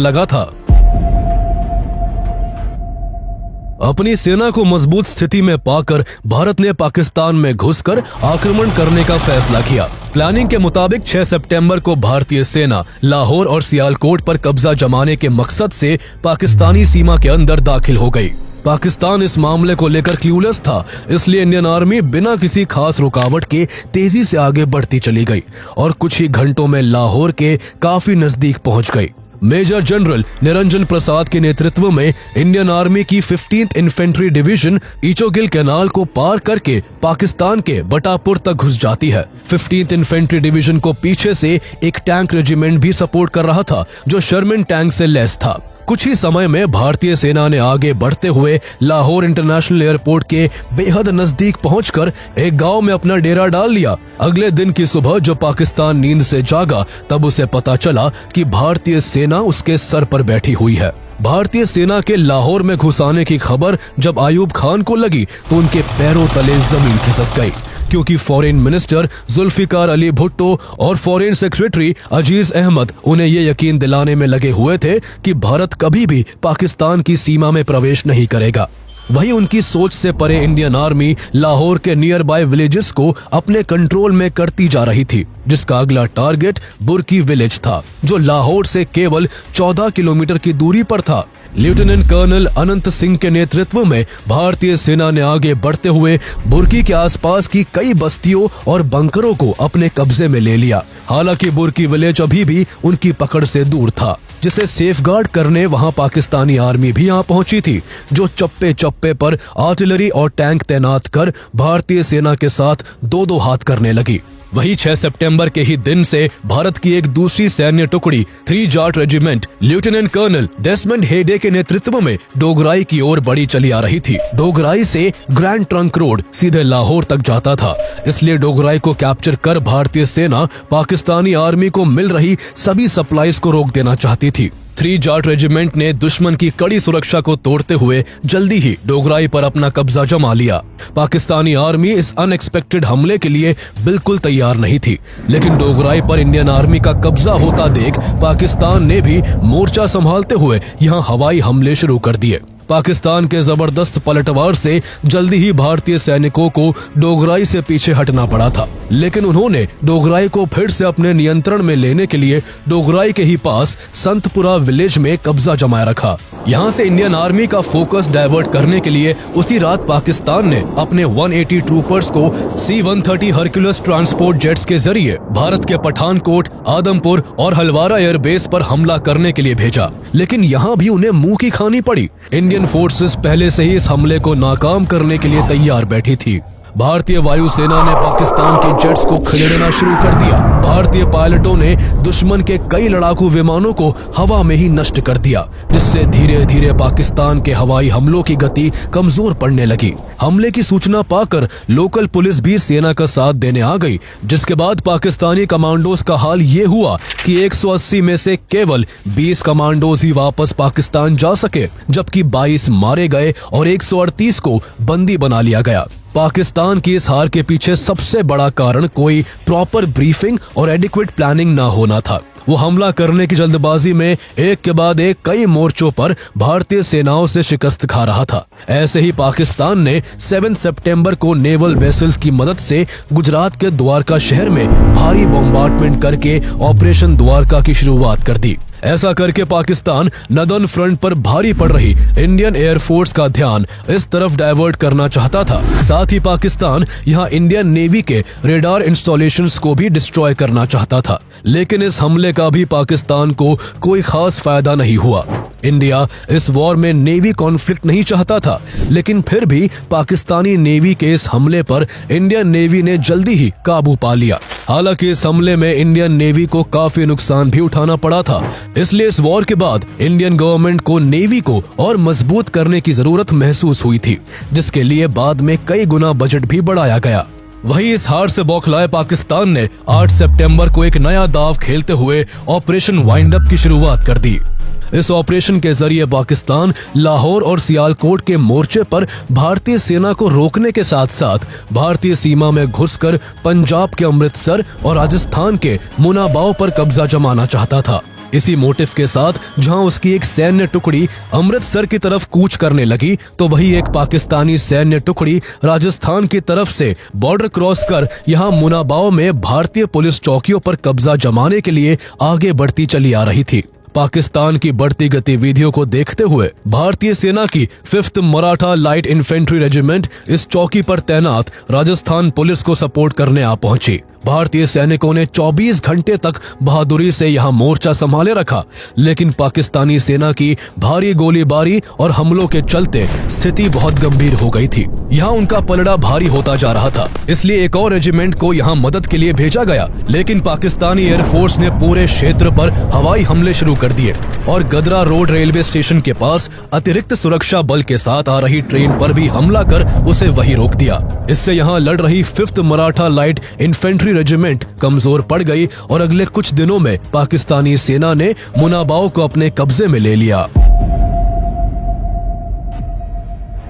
लगा था। अपनी सेना को मजबूत स्थिति में पाकर भारत ने पाकिस्तान में घुसकर आक्रमण करने का फैसला किया। प्लानिंग के मुताबिक 6 सितंबर को भारतीय सेना लाहौर और सियालकोट पर कब्जा जमाने के मकसद से पाकिस्तानी सीमा के अंदर दाखिल हो गई। पाकिस्तान इस मामले को लेकर क्लूलेस था, इसलिए इंडियन आर्मी बिना किसी खास रुकावट के तेजी से आगे बढ़ती चली गई और कुछ ही घंटों में लाहौर के काफी नजदीक पहुंच गई। मेजर जनरल निरंजन प्रसाद के नेतृत्व में इंडियन आर्मी की 15th इन्फेंट्री डिवीजन ईचोगिल कैनाल को पार करके पाकिस्तान के बटापुर तक घुस जाती है। 15th इन्फेंट्री डिवीजन को पीछे से एक टैंक रेजिमेंट भी सपोर्ट कर रहा था, जो शर्मन टैंक से लैस था। कुछ ही समय में भारतीय सेना ने आगे बढ़ते हुए लाहौर इंटरनेशनल एयरपोर्ट के बेहद नजदीक पहुंचकर एक गांव में अपना डेरा डाल लिया। अगले दिन की सुबह जब पाकिस्तान नींद से जागा, तब उसे पता चला कि भारतीय सेना उसके सर पर बैठी हुई है। भारतीय सेना के लाहौर में घुस आने की खबर जब अयूब खान को लगी तो उनके पैरों तले जमीन खिसक गई, क्योंकि फॉरेन मिनिस्टर जुल्फिकार अली भुट्टो और फॉरेन सेक्रेटरी अजीज अहमद उन्हें ये यकीन दिलाने में लगे हुए थे कि भारत कभी भी पाकिस्तान की सीमा में प्रवेश नहीं करेगा। वहीं उनकी सोच से परे इंडियन आर्मी लाहौर के नियर बाय विलेजेस को अपने कंट्रोल में करती जा रही थी, जिसका अगला टारगेट बुर्की विलेज था, जो लाहौर से केवल 14 किलोमीटर की दूरी पर था। लेफ्टिनेंट कर्नल अनंत सिंह के नेतृत्व में भारतीय सेना ने आगे बढ़ते हुए बुर्की के आसपास की कई बस्तियों और बंकरों को अपने कब्जे में ले लिया। हालांकि बुर्की विलेज अभी भी उनकी पकड़ से दूर था, जिसे सेफगार्ड करने वहां पाकिस्तानी आर्मी भी यहां पहुंची थी, जो चप्पे चप्पे पर आर्टिलरी और टैंक तैनात कर भारतीय सेना के साथ दो हाथ करने लगी। वही 6 सितंबर के ही दिन से भारत की एक दूसरी सैन्य टुकड़ी 3 Jat regiment lieutenant colonel Desmond Hayde के नेतृत्व में डोगराई की ओर बढ़ी चली आ रही थी। डोगराई से ग्रैंड ट्रंक रोड सीधे लाहौर तक जाता था, इसलिए डोगराई को कैप्चर कर भारतीय सेना पाकिस्तानी आर्मी को मिल रही सभी सप्लाईज को रोक देना चाहती थी। 3 जाट रेजिमेंट ने दुश्मन की कड़ी सुरक्षा को तोड़ते हुए जल्दी ही डोगराई पर अपना कब्जा जमा लिया। पाकिस्तानी आर्मी इस अनएक्सपेक्टेड हमले के लिए बिल्कुल तैयार नहीं थी, लेकिन डोगराई पर इंडियन आर्मी का कब्जा होता देख पाकिस्तान ने भी मोर्चा संभालते हुए यहां हवाई हमले शुरू कर दिए। पाकिस्तान के जबरदस्त पलटवार से जल्दी ही भारतीय सैनिकों को डोगराई से पीछे हटना पड़ा था, लेकिन उन्होंने डोगराई को फिर से अपने नियंत्रण में लेने के लिए डोगराई के ही पास संतपुरा विलेज में कब्जा जमाए रखा। यहाँ से इंडियन आर्मी का फोकस डाइवर्ट करने के लिए उसी रात पाकिस्तान ने अपने 180 ट्रूपर्स को C-130 हरक्यूलिस ट्रांसपोर्ट जेट्स के जरिए भारत के पठानकोट, आदमपुर और हलवारा एयरबेस पर हमला करने के लिए भेजा, लेकिन यहाँ भी उन्हें मुंह की खानी पड़ी। इंडियन फोर्सेस पहले से ही इस हमले को नाकाम करने के लिए तैयार बैठी थी। भारतीय वायुसेना ने पाकिस्तान के जेट्स को खदेड़ना शुरू कर दिया। भारतीय पायलटों ने दुश्मन के कई लड़ाकू विमानों को हवा में ही नष्ट कर दिया, जिससे धीरे धीरे पाकिस्तान के हवाई हमलों की गति कमजोर पड़ने लगी। हमले की सूचना पाकर लोकल पुलिस भी सेना का साथ देने आ गई, जिसके बाद पाकिस्तानी कमांडोज का हाल ये हुआ कि 180 में से केवल 20 कमांडोज ही वापस पाकिस्तान जा सके, जबकि 22 मारे गए और 138 को बंदी बना लिया गया। पाकिस्तान की इस हार के पीछे सबसे बड़ा कारण कोई प्रॉपर ब्रीफिंग और एडिक्वेट प्लानिंग ना होना था। वो हमला करने की जल्दबाजी में एक के बाद एक कई मोर्चों पर भारतीय सेनाओं से शिकस्त खा रहा था। ऐसे ही पाकिस्तान ने 7 सितंबर को नेवल वेसल्स की मदद से गुजरात के द्वारका शहर में भारी बॉम्बार्डमेंट करके ऑपरेशन द्वारका की शुरुआत कर दी। ऐसा करके पाकिस्तान नदन फ्रंट पर भारी पड़ रही इंडियन एयरफोर्स का ध्यान इस तरफ डाइवर्ट करना चाहता था। साथ ही पाकिस्तान यहाँ इंडियन नेवी के रेडार इंस्टॉलेशंस को भी डिस्ट्रॉय करना चाहता था। लेकिन इस हमले का भी पाकिस्तान को कोई खास फायदा नहीं हुआ। इंडिया इस वॉर में नेवी कॉन्फ्लिक्ट नहीं चाहता था, लेकिन फिर भी पाकिस्तानी नेवी के इस हमले पर इंडियन नेवी ने जल्दी ही काबू पा लिया। हालांकि इस हमले में इंडियन नेवी को काफी नुकसान भी उठाना पड़ा था। इसलिए इस वॉर के बाद इंडियन गवर्नमेंट को नेवी को और मजबूत करने की जरूरत महसूस हुई थी, जिसके लिए बाद में कई गुना बजट भी बढ़ाया गया। वहीं इस हार से बौखलाए पाकिस्तान ने 8 सितंबर को एक नया दांव खेलते हुए ऑपरेशन वाइंड अप की शुरुआत कर दी। इस ऑपरेशन के जरिए पाकिस्तान लाहौर और सियालकोट के मोर्चे पर भारतीय सेना को रोकने के साथ साथ भारतीय सीमा में घुसकर पंजाब के अमृतसर और राजस्थान के मुनाबाव पर कब्जा जमाना चाहता था। इसी मोटिव के साथ जहां उसकी एक सैन्य टुकड़ी अमृतसर की तरफ कूच करने लगी, तो वही एक पाकिस्तानी सैन्य टुकड़ी राजस्थान की तरफ से बॉर्डर क्रॉस कर यहां मुनाबाव में भारतीय पुलिस चौकियों पर कब्जा जमाने के लिए आगे बढ़ती चली आ रही थी। पाकिस्तान की बढ़ती गतिविधियों को देखते हुए भारतीय सेना की 5th Maratha light infantry regiment इस चौकी पर तैनात राजस्थान पुलिस को सपोर्ट करने आ पहुंची। भारतीय सैनिकों ने 24 घंटे तक बहादुरी से यहां मोर्चा संभाले रखा, लेकिन पाकिस्तानी सेना की भारी गोलीबारी और हमलों के चलते स्थिति बहुत गंभीर हो गई थी। यहां उनका पलड़ा भारी होता जा रहा था, इसलिए एक और रेजिमेंट को यहां मदद के लिए भेजा गया। लेकिन पाकिस्तानी एयरफोर्स ने पूरे क्षेत्र पर हवाई हमले शुरू कर दिए और गदरा रोड रेलवे स्टेशन के पास अतिरिक्त सुरक्षा बल के साथ आ रही ट्रेन पर भी हमला कर उसे वहीं रोक दिया। इससे यहाँ लड़ रही 5th Maratha light infantry regiment कमजोर पड़ गई और अगले कुछ दिनों में पाकिस्तानी सेना ने मुनाबाव को अपने कब्जे में ले लिया।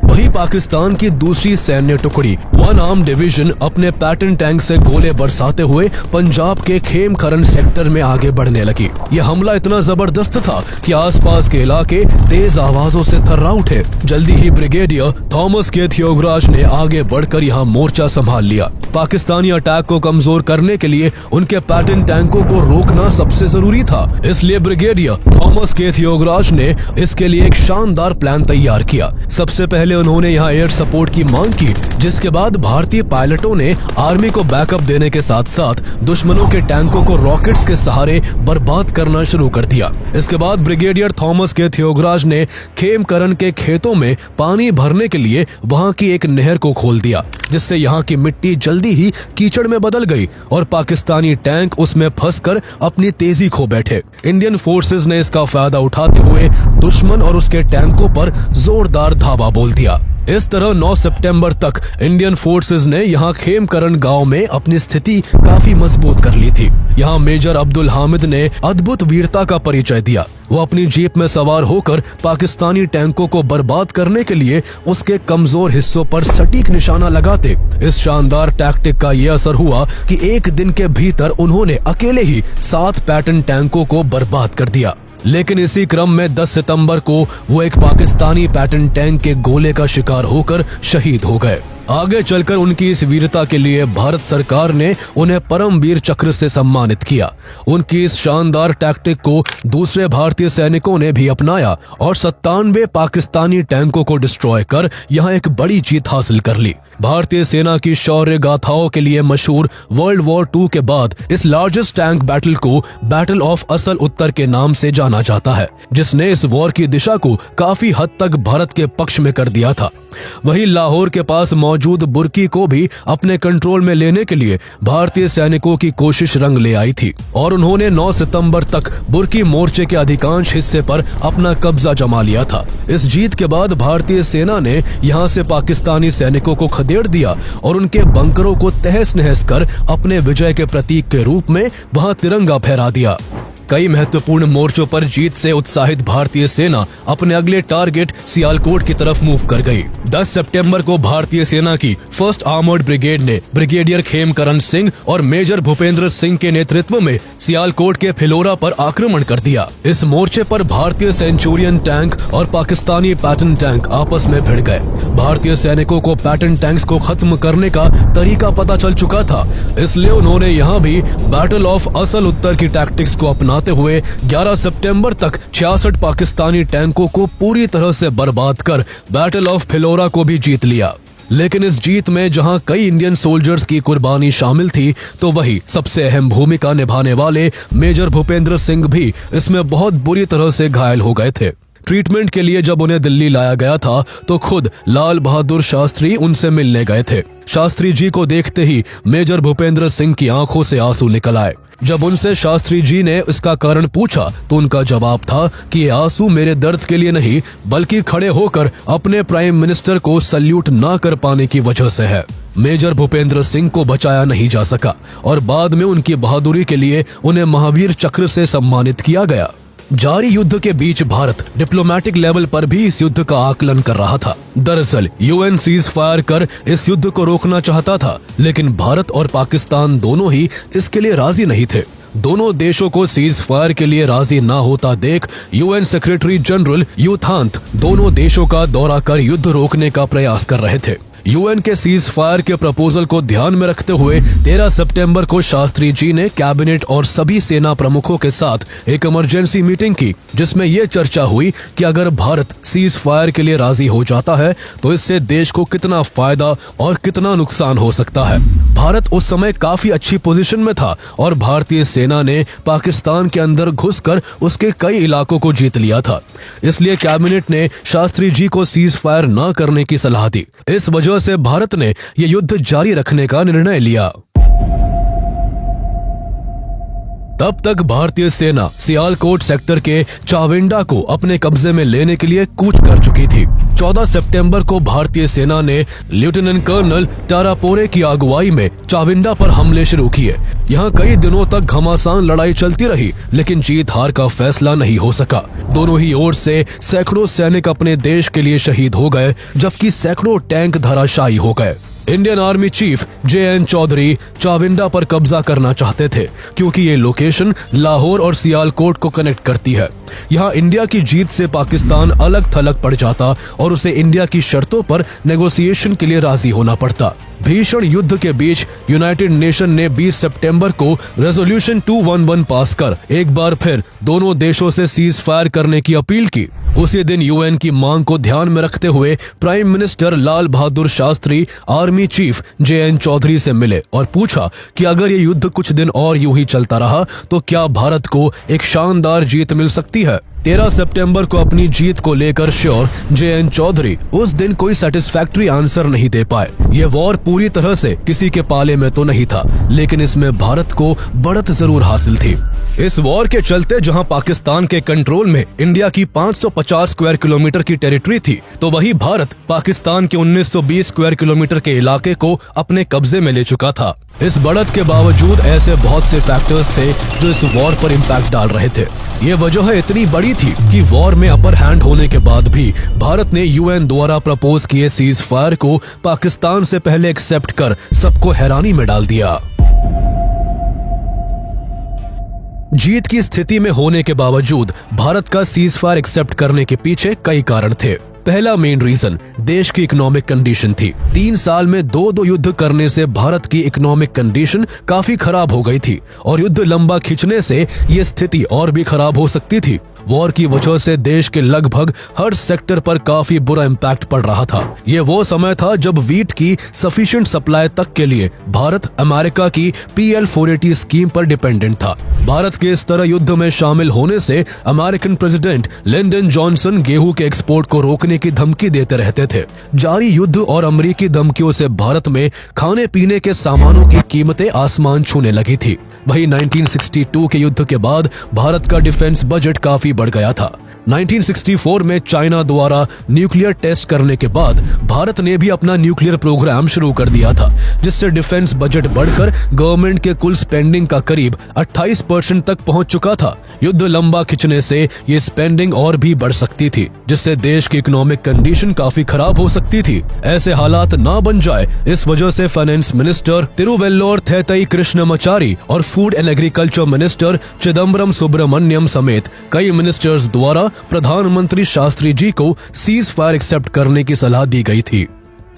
वही पाकिस्तान की दूसरी सैन्य टुकड़ी 1 आर्म डिवीजन अपने पैटर्न टैंक से गोले बरसाते हुए पंजाब के खेमखरन सेक्टर में आगे बढ़ने लगी। यह हमला इतना जबरदस्त था कि आसपास के इलाके तेज आवाजों से थर्रा उठे। जल्दी ही ब्रिगेडियर थॉमस के थियोगराज ने आगे बढ़कर यहाँ मोर्चा संभाल लिया। पाकिस्तानी अटैक को कमजोर करने के लिए उनके पैटर्न टैंकों को रोकना सबसे जरूरी था। इसलिए ब्रिगेडियर थॉमस के थियोगराज ने इसके लिए एक शानदार प्लान तैयार किया। सबसे पहले उन्होंने यहाँ एयर सपोर्ट की मांग की, जिसके बाद भारतीय पायलटों ने आर्मी को बैकअप देने के साथ साथ दुश्मनों के टैंकों को रॉकेट्स के सहारे बर्बाद करना शुरू कर दिया। इसके बाद ब्रिगेडियर थॉमस के थियोगराज ने खेमकरन के खेतों में पानी भरने के लिए वहां की एक नहर को खोल दिया, जिससे यहाँ की मिट्टी जल्दी ही कीचड़ में बदल गई और पाकिस्तानी टैंक उसमें फंसकर अपनी तेजी खो बैठे। इंडियन फोर्सेस ने इसका फायदा उठाते हुए दुश्मन और उसके टैंकों पर जोरदार धावा बोल दिया। इस तरह 9 सितंबर तक इंडियन फोर्सेस ने यहाँ खेमकरन गांव में अपनी स्थिति काफी मजबूत कर ली थी। यहाँ मेजर अब्दुल हामिद ने अद्भुत वीरता का परिचय दिया। वो अपनी जीप में सवार होकर पाकिस्तानी टैंकों को बर्बाद करने के लिए उसके कमजोर हिस्सों पर सटीक निशाना लगाते। इस शानदार टैक्टिक का ये असर हुआ कि एक दिन के भीतर उन्होंने अकेले ही 7 पैटर्न टैंकों को बर्बाद कर दिया। लेकिन इसी क्रम में 10 सितंबर को वो एक पाकिस्तानी पैटर्न टैंक के गोले का शिकार होकर शहीद हो गए। आगे चलकर उनकी इस वीरता के लिए भारत सरकार ने उन्हें परमवीर चक्र से सम्मानित किया। उनकी इस शानदार टैक्टिक को दूसरे भारतीय सैनिकों ने भी अपनाया और 97 पाकिस्तानी टैंकों को डिस्ट्रॉय कर यहाँ एक बड़ी जीत हासिल कर ली। भारतीय सेना की शौर्य गाथाओं के लिए मशहूर वर्ल्ड वॉर 2 के बाद इस लार्जेस्ट टैंक बैटल को बैटल ऑफ असल उत्तर के नाम से जाना जाता है, जिसने इस वॉर की दिशा को काफी हद तक भारत के पक्ष में कर दिया था। वहीं लाहौर के पास मौजूद बुर्की को भी अपने कंट्रोल में लेने के लिए भारतीय सैनिकों की कोशिश रंग ले आई थी और उन्होंने 9 सितंबर तक बुर्की मोर्चे के अधिकांश हिस्से पर अपना कब्जा जमा लिया था। इस जीत के बाद भारतीय सेना ने यहां से पाकिस्तानी सैनिकों को खदेड़ दिया और उनके बंकरों को तहस नहस कर अपने विजय के प्रतीक के रूप में वहां तिरंगा फहरा दिया। कई महत्वपूर्ण मोर्चों पर जीत से उत्साहित भारतीय सेना अपने अगले टारगेट सियालकोट की तरफ मूव कर गई। 10 सितंबर को भारतीय सेना की फर्स्ट आर्मर्ड ब्रिगेड ने ब्रिगेडियर खेमकरण सिंह और मेजर भूपेंद्र सिंह के नेतृत्व में सियालकोट के फिलौरा पर आक्रमण कर दिया। इस मोर्चे पर भारतीय सेंचुरियन टैंक और पाकिस्तानी पैटर्न टैंक आपस में भिड़ गए। भारतीय सैनिकों को पैटर्न टैंक्स को खत्म करने का तरीका पता चल चुका था, इसलिए उन्होंने यहाँ भी बैटल ऑफ असल उत्तर की टैक्टिक्स को अपनाते हुए 11 सितंबर तक 66 पाकिस्तानी टैंकों को पूरी तरह से बर्बाद कर बैटल ऑफ फिलौरा को भी जीत लिया। लेकिन इस जीत में जहां कई इंडियन सोल्जर्स की कुर्बानी शामिल थी, तो वही सबसे अहम भूमिका निभाने वाले मेजर भूपेंद्र सिंह भी इसमें बहुत बुरी तरह से घायल हो गए थे। ट्रीटमेंट के लिए जब उन्हें दिल्ली लाया गया था तो खुद लाल बहादुर शास्त्री उनसे मिलने गए थे। शास्त्री जी को देखते ही मेजर भूपेंद्र सिंह की आंखों से आंसू निकल आए। जब उनसे शास्त्री जी ने इसका कारण पूछा तो उनका जवाब था कि ये आंसू मेरे दर्द के लिए नहीं, बल्कि खड़े होकर अपने प्राइम मिनिस्टर को सल्यूट ना कर पाने की वजह से है। मेजर भूपेंद्र सिंह को बचाया नहीं जा सका और बाद में उनकी बहादुरी के लिए उन्हें महावीर चक्र से सम्मानित किया गया। जारी युद्ध के बीच भारत डिप्लोमेटिक लेवल पर भी इस युद्ध का आकलन कर रहा था। दरअसल यूएन सीज फायर कर इस युद्ध को रोकना चाहता था, लेकिन भारत और पाकिस्तान दोनों ही इसके लिए राजी नहीं थे। दोनों देशों को सीज फायर के लिए राजी ना होता देख यूएन सेक्रेटरी जनरल यू थांट दोनों देशों का दौरा कर युद्ध रोकने का प्रयास कर रहे थे। यूएन के सीज फायर के प्रपोजल को ध्यान में रखते हुए 13 सितंबर को शास्त्री जी ने कैबिनेट और सभी सेना प्रमुखों के साथ एक इमरजेंसी मीटिंग की, जिसमें यह चर्चा हुई कि अगर भारत सीज फायर के लिए राजी हो जाता है तो इससे देश को कितना फायदा और कितना नुकसान हो सकता है। भारत उस समय काफी अच्छी पोजीशन में था और भारतीय सेना ने पाकिस्तान के अंदर घुसकर उसके कई इलाकों को जीत लिया था। इसलिए कैबिनेट ने शास्त्री जी को सीज फायर न करने की सलाह दी। इस वजह से भारत ने यह युद्ध जारी रखने का निर्णय लिया। तब तक भारतीय सेना सियालकोट सेक्टर के चाविंडा को अपने कब्जे में लेने के लिए कूच कर चुकी थी। 14 सितंबर को भारतीय सेना ने लेफ्टिनेंट कर्नल टारापोरे की अगुवाई में चाविंडा पर हमले शुरू किए। यहाँ कई दिनों तक घमासान लड़ाई चलती रही, लेकिन जीत हार का फैसला नहीं हो सका। दोनों ही ओर से सैकड़ों सैनिक अपने देश के लिए शहीद हो गए, जबकि सैकड़ों टैंक धराशायी हो गए। Indian army chief JN Chaudhuri Chawinda पर कब्जा करना चाहते थे, क्योंकि ये लोकेशन लाहौर और सियालकोट को कनेक्ट करती है। यहाँ इंडिया की जीत से पाकिस्तान अलग थलग पड़ जाता और उसे इंडिया की शर्तों पर नेगोशिएशन के लिए राजी होना पड़ता। भीषण युद्ध के बीच यूनाइटेड नेशन ने 20 सितंबर को रेजोल्यूशन 211 पास कर एक बार फिर दोनों देशों से सीज फायर करने की अपील की। उसी दिन यूएन की मांग को ध्यान में रखते हुए prime minister Lal Bahadur Shastri army chief JN Chaudhuri से मिले और पूछा कि अगर ये युद्ध कुछ दिन और यूं ही चलता रहा तो क्या भारत को एक शानदार जीत मिल सकती है। 13 सितंबर को अपनी जीत को लेकर श्योर JN चौधरी उस दिन कोई सेटिस्फैक्टरी आंसर नहीं दे पाए। ये वॉर पूरी तरह से किसी के पाले में तो नहीं था, लेकिन इसमें भारत को बढ़त जरूर हासिल थी। इस वॉर के चलते जहां पाकिस्तान के कंट्रोल में इंडिया की 550 स्क्वायर किलोमीटर की टेरिटरी थी, तो वही भारत पाकिस्तान के 1920 स्क्वायर किलोमीटर के इलाके को अपने कब्जे में ले चुका था। इस बढ़त के बावजूद ऐसे बहुत से फैक्टर्स थे जो इस वॉर पर इम्पैक्ट डाल रहे थे। ये वजह इतनी बड़ी थी कि वॉर में अपर हैंड होने के बाद भी भारत ने यूएन द्वारा प्रपोज किए सीज फायर को पाकिस्तान से पहले एक्सेप्ट कर सबको हैरानी में डाल दिया। जीत की स्थिति में होने के बावजूद भारत का सीज फायर एक्सेप्ट करने के पीछे कई कारण थे। पहला मेन रीजन देश की इकोनॉमिक कंडीशन थी। 3 साल में दो युद्ध करने से भारत की इकोनॉमिक कंडीशन काफी खराब हो गई थी और युद्ध लंबा खिंचने से ये स्थिति और भी खराब हो सकती थी। वॉर की वजह से देश के लगभग हर सेक्टर पर काफी बुरा इम्पैक्ट पड़ रहा था। ये वो समय था जब वीट की सफिशिएंट सप्लाई तक के लिए भारत अमेरिका की PL 480 स्कीम पर डिपेंडेंट था। भारत के इस तरह युद्ध में शामिल होने से अमेरिकन प्रेसिडेंट लिंडन जॉनसन गेहूं के एक्सपोर्ट को रोकने की धमकी देते रहते थे। जारी युद्ध और अमेरिकी धमकियों से भारत में खाने पीने के सामानों की कीमतें आसमान छूने लगी थी। वही 1962 के युद्ध के बाद भारत का डिफेंस बजट काफी बढ़ गया था। 1964 में चाइना द्वारा न्यूक्लियर टेस्ट करने के बाद भारत ने भी अपना न्यूक्लियर प्रोग्राम शुरू कर दिया था, जिससे डिफेंस बजट बढ़कर गवर्नमेंट के कुल स्पेंडिंग का करीब 28% तक पहुंच चुका था। युद्ध लंबा खिंचने से ये स्पेंडिंग और भी बढ़ सकती थी, जिससे देश की इकोनॉमिक कंडीशन काफी खराब हो सकती थी। ऐसे हालात ना बन जाए, इस वजह से फाइनेंस मिनिस्टर तिरुवेल्लोर थैतई कृष्णमचारी और food and agriculture minister Chidambaram Subramaniam समेत कई मिनिस्टर्स द्वारा प्रधानमंत्री शास्त्री जी को सीज फायर एक्सेप्ट करने की सलाह दी गई थी।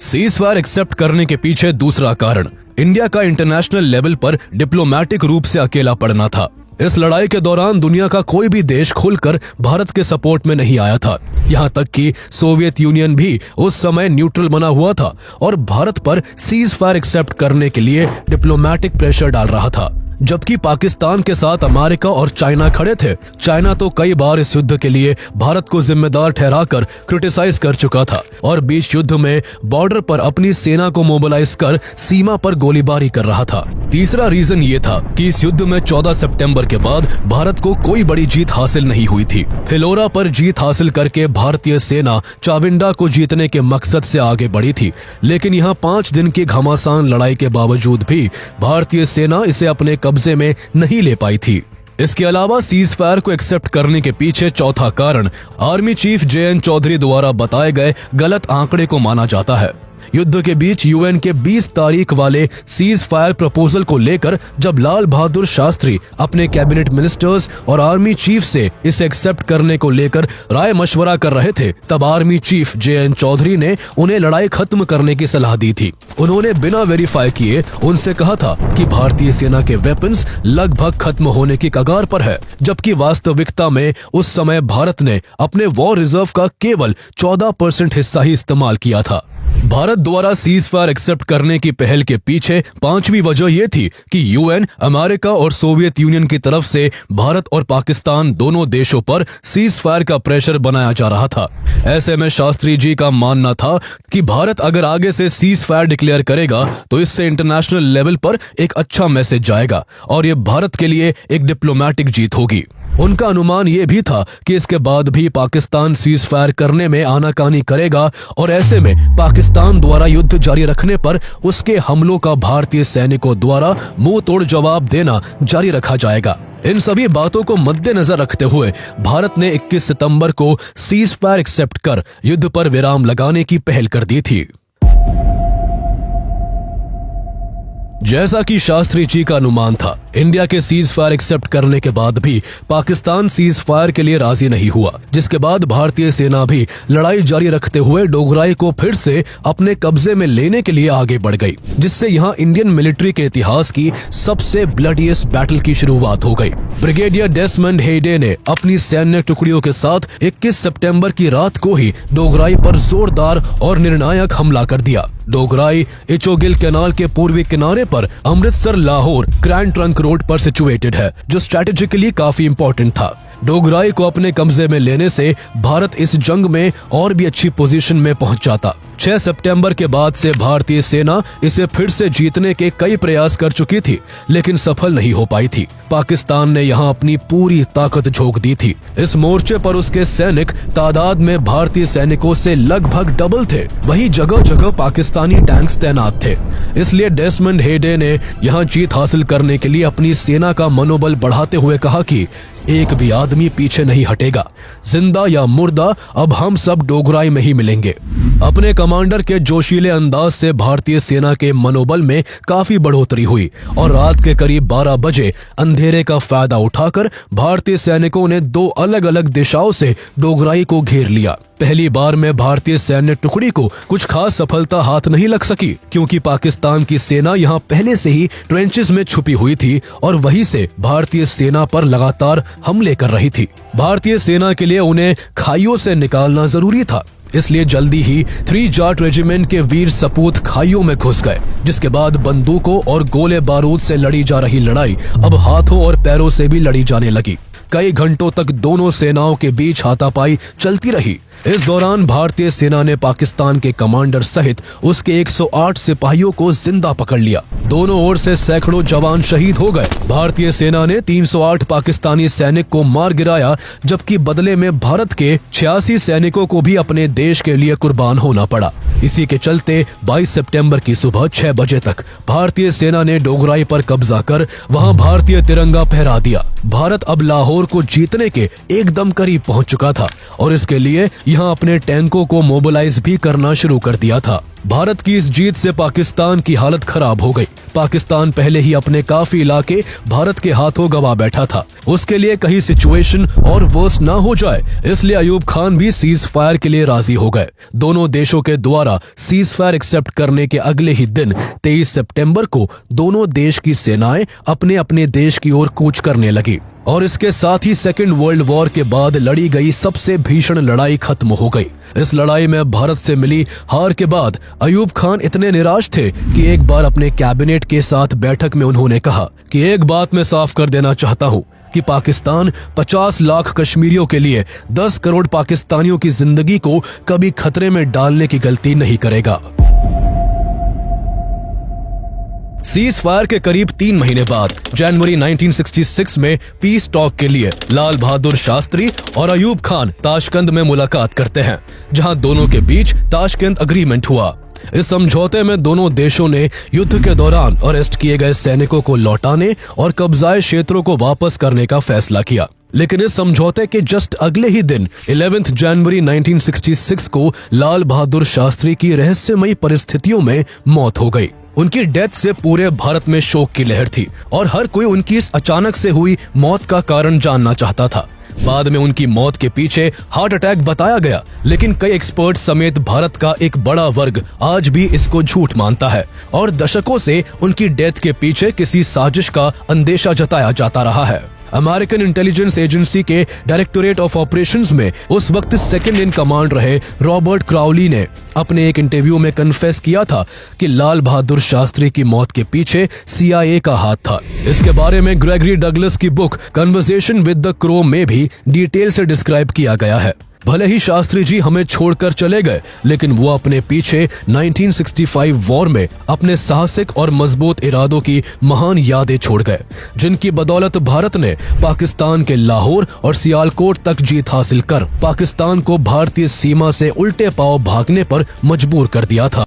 सीज फायर एक्सेप्ट करने के पीछे दूसरा कारण इंडिया का इंटरनेशनल लेवल पर डिप्लोमेटिक रूप से अकेला पड़ना था। इस लड़ाई के दौरान दुनिया का कोई भी देश खुलकर भारत के सपोर्ट में नहीं आया था। यहाँ तक कि सोवियत यूनियन भी उस समय न्यूट्रल बना हुआ था और भारत पर सीज फायर एक्सेप्ट करने के लिए डिप्लोमेटिक प्रेशर डाल रहा था। जबकि पाकिस्तान के साथ अमेरिका और चाइना खड़े थे। चाइना तो कई बार इस युद्ध के लिए भारत को जिम्मेदार ठहराकर क्रिटिसाइज कर चुका था और बीच युद्ध में बॉर्डर पर अपनी सेना को मोबिलाइज कर सीमा पर गोलीबारी कर रहा था। तीसरा रीजन ये था कि इस युद्ध में 14 सितंबर के बाद भारत को कोई बड़ी जीत हासिल नहीं हुई थी। फिलौरा पर जीत हासिल करके भारतीय सेना चाविंडा को जीतने के मकसद से आगे बढ़ी थी, लेकिन यहाँ 5 दिन की घमासान लड़ाई के बावजूद भी भारतीय सेना इसे अपने कब्जे में नहीं ले पाई थी। इसके अलावा सीज फायर को एक्सेप्ट करने के पीछे चौथा कारण आर्मी चीफ JN चौधरी द्वारा बताए गए गलत आंकड़े को माना जाता है। युद्ध के बीच UN के 20 तारीख वाले सीज फायर प्रपोजल को लेकर जब लाल बहादुर शास्त्री अपने कैबिनेट मिनिस्टर्स और आर्मी चीफ से इसे एक्सेप्ट करने को लेकर राय मशवरा कर रहे थे, तब आर्मी चीफ JN चौधरी ने उन्हें लड़ाई खत्म करने की सलाह दी थी। उन्होंने बिना वेरीफाई किए उनसे कहा था कि भारतीय सेना के वेपन्स लगभग खत्म होने की कगार पर है, जबकि वास्तविकता में उस समय भारत ने अपने वॉर रिजर्व का केवल 14% हिस्सा ही इस्तेमाल किया था। भारत द्वारा सीज फायर एक्सेप्ट करने की पहल के पीछे पांचवी वजह यह थी कि UN, अमेरिका और सोवियत यूनियन की तरफ से भारत और पाकिस्तान दोनों देशों पर सीज फायर का प्रेशर बनाया जा रहा था। ऐसे में शास्त्री जी का मानना था कि भारत अगर आगे से सीज फायर डिक्लेयर करेगा तो इससे इंटरनेशनल लेवल पर एक अच्छा मैसेज जाएगा और ये भारत के लिए एक डिप्लोमेटिक जीत होगी। उनका अनुमान ये भी था कि इसके बाद भी पाकिस्तान सीज फायर करने में आनाकानी करेगा और ऐसे में पाकिस्तान द्वारा युद्ध जारी रखने पर उसके हमलों का भारतीय सैनिकों द्वारा मुंह तोड़ जवाब देना जारी रखा जाएगा। इन सभी बातों को मद्देनजर रखते हुए भारत ने 21 सितंबर को सीज फायर एक्सेप्ट कर युद्ध पर विराम लगाने की पहल कर दी थी। जैसा कि शास्त्री जी का अनुमान था, इंडिया के सीज फायर एक्सेप्ट करने के बाद भी पाकिस्तान सीज फायर के लिए राजी नहीं हुआ, जिसके बाद भारतीय सेना भी लड़ाई जारी रखते हुए डोगराई को फिर से अपने कब्जे में लेने के लिए आगे बढ़ गई, जिससे यहाँ इंडियन मिलिट्री के इतिहास की सबसे ब्लडीएस्ट बैटल की शुरुआत हो गई। ब्रिगेडियर डेसमंड हेडे ने अपनी सैन्य टुकड़ियों के साथ 21 सितंबर की रात को ही डोगराई पर जोरदार और निर्णायक हमला कर दिया। डोगराई इचोगिल कैनाल के पूर्वी किनारे पर Amritsar Lahore grand trunk road पर सिचुएटेड है, जो स्ट्रेटेजिकली काफी इंपॉर्टेंट था। डोगराई को अपने कब्जे में लेने से भारत इस जंग में और भी अच्छी पोजीशन में पहुंच जाता। 6 सितंबर के बाद से भारतीय सेना इसे फिर से जीतने के कई प्रयास कर चुकी थी, लेकिन सफल नहीं हो पाई थी। पाकिस्तान ने यहाँ अपनी पूरी ताकत झोंक दी थी। इस मोर्चे पर उसके सैनिक तादाद में भारतीय सैनिकों से लगभग डबल थे। वहीं जगह जगह पाकिस्तानी टैंक्स तैनात थे। इसलिए डेसमंड हेडे ने यहाँ जीत हासिल करने के लिए अपनी सेना का मनोबल बढ़ाते हुए कहा कि एक भी आदमी पीछे नहीं हटेगा, जिंदा या मुर्दा अब हम सब डोगराई में ही मिलेंगे। अपने कमांडर के जोशीले अंदाज से भारतीय सेना के मनोबल में काफी बढ़ोतरी हुई और रात के करीब 12 बजे अंधेरे का फायदा उठाकर भारतीय सैनिकों ने 2 अलग अलग दिशाओं से डोगराई को घेर लिया। पहली बार में भारतीय सैन्य टुकड़ी को कुछ खास सफलता हाथ नहीं लग सकी, क्योंकि पाकिस्तान की सेना यहाँ पहले से ही ट्रेंचेस में छुपी हुई थी और वहीं से भारतीय सेना पर लगातार हमले कर रही थी। भारतीय सेना के लिए उन्हें खाइयों से निकालना जरूरी था, इसलिए जल्दी ही 3 जाट रेजिमेंट के वीर सपूत खाइयों में घुस गए, जिसके बाद बंदूकों और गोले बारूद से लड़ी जा रही लड़ाई अब हाथों और पैरों से भी लड़ी जाने लगी। कई घंटों तक दोनों सेनाओं के बीच हाथापाई चलती रही। इस दौरान भारतीय सेना ने पाकिस्तान के कमांडर सहित उसके 108 सिपाहियों को जिंदा पकड़ लिया। दोनों ओर से सैकड़ों जवान शहीद हो गए। भारतीय सेना ने 308 पाकिस्तानी सैनिक को मार गिराया, जबकि बदले में भारत के 86 सैनिकों को भी अपने देश के लिए कुर्बान होना पड़ा। इसी के चलते 22 सितंबर की सुबह 6 बजे तक भारतीय सेना ने डोगराई पर कब्जा कर वहां भारतीय तिरंगा फहरा दिया। भारत अब लाहौर को जीतने के एकदम करीब पहुंच चुका था और इसके लिए यहां अपने टैंकों को मोबिलाइज भी करना शुरू कर दिया था। भारत की इस जीत से पाकिस्तान की हालत खराब हो गई। पाकिस्तान पहले ही अपने काफी इलाके भारत के हाथों गवा बैठा था। उसके लिए कहीं सिचुएशन और वर्स ना हो जाए, इसलिए अयूब खान भी सीज फायर के लिए राजी हो गए। दोनों देशों के द्वारा सीज फायर एक्सेप्ट करने के अगले ही दिन 23 सितंबर को दोनों देश की सेनाएं अपने अपने देश की ओर कूच करने लगी और इसके साथ ही सेकेंड वर्ल्ड वॉर के बाद लड़ी गई सबसे भीषण लड़ाई खत्म हो गई। इस लड़ाई में भारत से मिली हार के बाद अयूब खान इतने निराश थे कि एक बार अपने कैबिनेट के साथ बैठक में उन्होंने कहा कि एक बात मैं साफ कर देना चाहता हूँ कि पाकिस्तान 50 लाख कश्मीरियों के लिए 10 करोड़ पाकिस्तानियों की जिंदगी को कभी खतरे में डालने की गलती नहीं करेगा। सीज फायर के करीब 3 महीने बाद जनवरी 1966 में पीस टॉक के लिए लाल बहादुर शास्त्री और अयूब खान ताशकंद में मुलाकात करते हैं, जहां दोनों के बीच ताशकंद एग्रीमेंट हुआ। इस समझौते में दोनों देशों ने युद्ध के दौरान अरेस्ट किए गए सैनिकों को लौटाने और कब्जाए क्षेत्रों को वापस करने का फैसला किया। लेकिन इस समझौते के जस्ट अगले ही दिन 11 जनवरी 1966 को लाल बहादुर शास्त्री की रहस्यमयी परिस्थितियों में मौत हो गई। उनकी डेथ से पूरे भारत में शोक की लहर थी और हर कोई उनकी इस अचानक से हुई मौत का कारण जानना चाहता था। बाद में उनकी मौत के पीछे हार्ट अटैक बताया गया, लेकिन कई एक्सपर्ट समेत भारत का एक बड़ा वर्ग आज भी इसको झूठ मानता है और दशकों से उनकी डेथ के पीछे किसी साजिश का अंदेशा जताया जाता रहा है। अमेरिकन इंटेलिजेंस एजेंसी के डायरेक्टोरेट ऑफ ऑपरेशंस में उस वक्त सेकंड इन कमांड रहे रॉबर्ट क्राउली ने अपने एक इंटरव्यू में कन्फेस किया था कि लाल बहादुर शास्त्री की मौत के पीछे CIA का हाथ था। इसके बारे में ग्रेगरी डगलस की book conversation with the crow में भी डिटेल से डिस्क्राइब किया गया है। भले ही शास्त्री जी हमें छोड़कर चले गए, लेकिन वो अपने पीछे 1965 वॉर में अपने साहसिक और मजबूत इरादों की महान यादें छोड़ गए, जिनकी बदौलत भारत ने पाकिस्तान के लाहौर और सियालकोट तक जीत हासिल कर पाकिस्तान को भारतीय सीमा से उल्टे पांव भागने पर मजबूर कर दिया था।